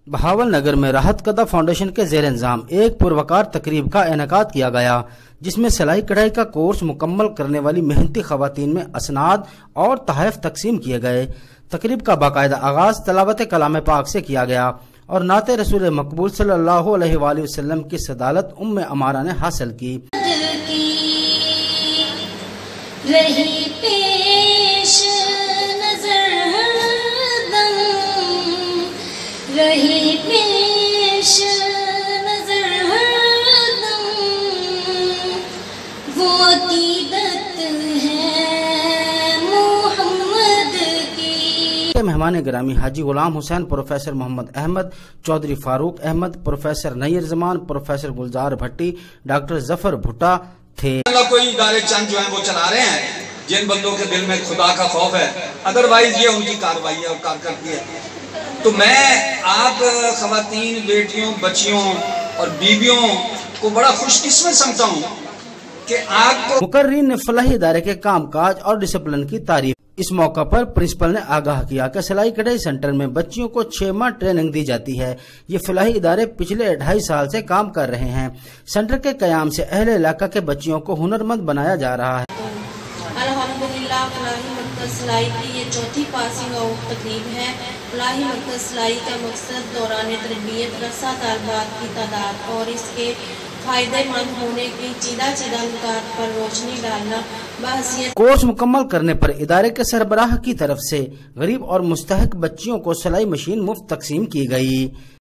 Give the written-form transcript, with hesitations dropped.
बहावल नगर में राहत कदा फाउंडेशन के ज़ेर इंतजाम एक पुरवकार तकरीब का इनेकाद किया गया, जिसमें सिलाई कढ़ाई का कोर्स मुकम्मल करने वाली मेहनती खवातीन में असनाद और तहफ़ तकसीम किए गए। तकरीब का बाकायदा आगाज तलावत कलाम पाक से किया गया और नाते रसूल मकबूल सल्लल्लाहु अलैहि वसल्लम की सदालत उम्मे अमारा ने हासिल की। रही पेश नजर हरदम वो अकीदत है मोहम्मद की। मेहमान ग्रामी Haji Ghulam Hussain, professor Mohammad Ahmed, Chaudhry Farooq Ahmed, professor Nayyar Zaman, professor Gulzar Bhatti, doctor Zafar Bhutta थे। कोई इदारे चंद जो है वो चला रहे हैं जिन बंदों के दिल में खुदा का खौफ है, अदरवाइज ये उनकी कार्रवाई है और कारकर्दगी है। तो मैं आप खवातीन, बेटियों, बच्चियों और बीवियों को बड़ा खुशकिस्मत समझता हूँ कि आपको मुकर्रीन ने फलाही इदारे के कामकाज और डिसिप्लिन की तारीफ। इस मौका पर प्रिंसिपल ने आगाह किया कि सिलाई कढ़ाई सेंटर में बच्चियों को 6 माह ट्रेनिंग दी जाती है। ये फलाही इदारे पिछले 2.5 साल से काम कर रहे हैं। सेंटर के कयाम से अहले इलाका के बच्चियों को हुनरमंद बनाया जा रहा है। अल्हम्दुलिल्लाह फलाही मरकज़ सिलाई की ये चौथी पासिंग आउट तकरीब है। फलाही मरकज़ सिलाई का मकसद दौरान तरबियत रसा तालबात की तादाद और इसके फायदेमंद होने की चीदा नुकात पर रोशनी डालना बहसियत। कोर्स मुकम्मल करने पर इदारे के सरबराह की तरफ से गरीब और मुस्तहक बच्चियों को सिलाई मशीन मुफ्त तकसीम की गई।